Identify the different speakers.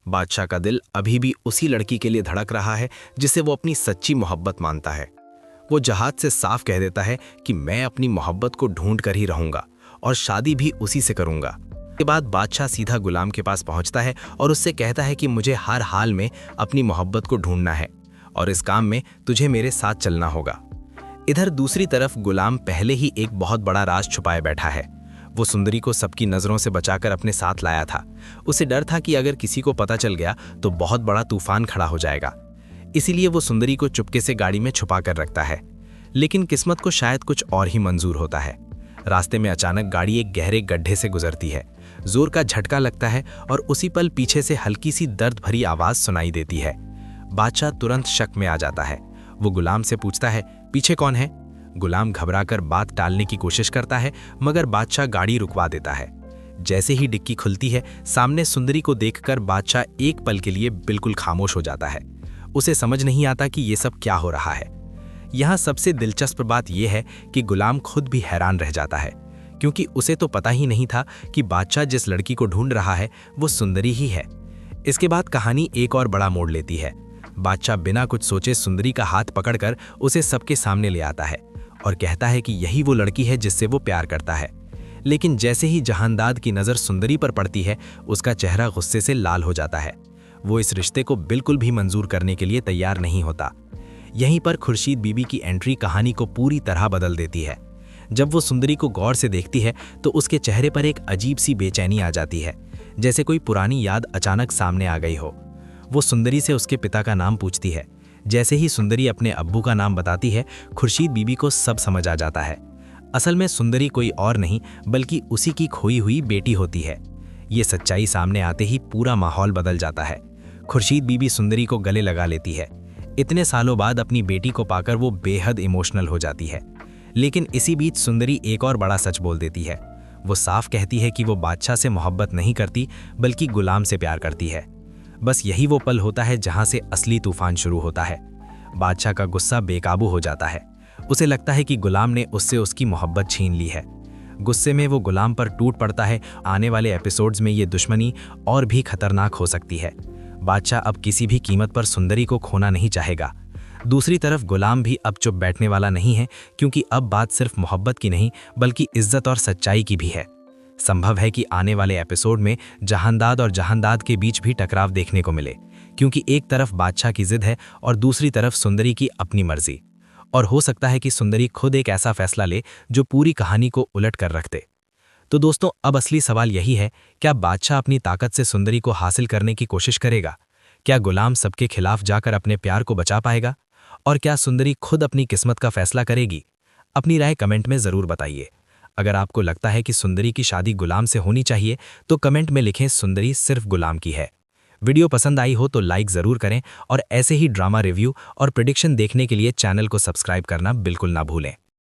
Speaker 1: बादशाह का दिल अभी भी उसी लड़की के लिए धड़क रहा है जिसे वो अपनी सच्ची मोहब्बत मानता है। वो जहाज से साफ कह देता है कि मैं अपनी मोहब्बत को ढूंढ कर ही रहूंगा और शादी भी उसी से करूंगा। के बाद बादशाह सीधा गुलाम के पास पहुंचता है और उससे कहता है कि मुझे हर हाल में अपनी मोहब्बत को ढूंढना है और इस काम में तुझे मेरे साथ चलना होगा। इधर दूसरी तरफ गुलाम पहले ही एक बहुत बड़ा राज छुपाए बैठा है। वो सुंदरी को सबकी नजरों से बचाकर अपने साथ लाया था। उसे डर था कि अगर किसी को पता चल गया तो बहुत बड़ा तूफान खड़ा हो जाएगा। इसीलिए वो सुंदरी को चुपके से गाड़ी में छुपा कर रखता है। लेकिन किस्मत को शायद कुछ और ही मंजूर होता है। रास्ते में अचानक गाड़ी एक गहरे गड्ढे से गुजरती है। जोर का झटका लगता है और उसी पल पीछे से हल्की सी दर्द भरी आवाज सुनाई देती है। बादशाह तुरंत शक में आ जाता है। वो गुलाम से पूछता है, पीछे कौन है? गुलाम घबराकर बात टालने की कोशिश करता है, मगर बादशाह गाड़ी रुकवा देता है। जैसे ही डिक्की खुलती है, सामने सुंदरी को देखकर बादशाह एक पल के लिए बिल्कुल खामोश हो जाता है। उसे समझ नहीं आता कि ये सब क्या हो रहा है। यहाँ सबसे दिलचस्प बात यह है कि गुलाम खुद भी हैरान रह जाता है, क्योंकि उसे तो पता ही नहीं था कि बादशाह जिस लड़की को ढूंढ रहा है वो सुंदरी ही है। इसके बाद कहानी एक और बड़ा मोड़ लेती है। बादशाह बिना कुछ सोचे सुंदरी का हाथ पकड़कर उसे सबके सामने ले आता है और कहता है कि यही वो लड़की है जिससे वो प्यार करता है। लेकिन जैसे ही जहांदाद की नज़र सुंदरी पर पड़ती है, उसका चेहरा गुस्से से लाल हो जाता है। वो इस रिश्ते को बिल्कुल भी मंजूर करने के लिए तैयार नहीं होता। यहीं पर खुर्शीद बीबी की एंट्री कहानी को पूरी तरह बदल देती है। जब वो सुंदरी को गौर से देखती है तो उसके चेहरे पर एक अजीब सी बेचैनी आ जाती है, जैसे कोई पुरानी याद अचानक सामने आ गई हो। वो सुंदरी से उसके पिता का नाम पूछती है। जैसे ही सुंदरी अपने अब्बू का नाम बताती है, खुर्शीद बीबी को सब समझ आ जाता है। असल में सुंदरी कोई और नहीं बल्कि उसी की खोई हुई बेटी होती है। ये सच्चाई सामने आते ही पूरा माहौल बदल जाता है। खुर्शीद बीबी सुंदरी को गले लगा लेती है। इतने सालों बाद अपनी बेटी को पाकर वो बेहद इमोशनल हो जाती है। लेकिन इसी बीच सुंदरी एक और बड़ा सच बोल देती है। वो साफ कहती है कि वो बादशाह से मोहब्बत नहीं करती बल्कि गुलाम से प्यार करती है। बस यही वो पल होता है जहां से असली तूफान शुरू होता है। बादशाह का गुस्सा बेकाबू हो जाता है। उसे लगता है कि गुलाम ने उससे उसकी मोहब्बत छीन ली है। गुस्से में वो गुलाम पर टूट पड़ता है। आने वाले एपिसोड्स में ये दुश्मनी और भी खतरनाक हो सकती है। बादशाह अब किसी भी कीमत पर सुंदरी को खोना नहीं चाहेगा। दूसरी तरफ गुलाम भी अब चुप बैठने वाला नहीं है, क्योंकि अब बात सिर्फ मोहब्बत की नहीं बल्कि इज्जत और सच्चाई की भी है। संभव है कि आने वाले एपिसोड में जहांदाद और जहांदाद के बीच भी टकराव देखने को मिले, क्योंकि एक तरफ बादशाह की जिद है और दूसरी तरफ सुंदरी की अपनी मर्जी। और हो सकता है कि सुंदरी खुद एक ऐसा फैसला ले जो पूरी कहानी को उलट कर रख दे। तो दोस्तों, अब असली सवाल यही है, क्या बादशाह अपनी ताकत से सुंदरी को हासिल करने की कोशिश करेगा? क्या गुलाम सबके खिलाफ जाकर अपने प्यार को बचा पाएगा? और क्या सुंदरी खुद अपनी किस्मत का फैसला करेगी? अपनी राय कमेंट में ज़रूर बताइए। अगर आपको लगता है कि सुंदरी की शादी गुलाम से होनी चाहिए तो कमेंट में लिखें सुंदरी सिर्फ गुलाम की है। वीडियो पसंद आई हो तो लाइक ज़रूर करें और ऐसे ही ड्रामा रिव्यू और प्रेडिक्शन देखने के लिए चैनल को सब्सक्राइब करना बिल्कुल ना भूलें।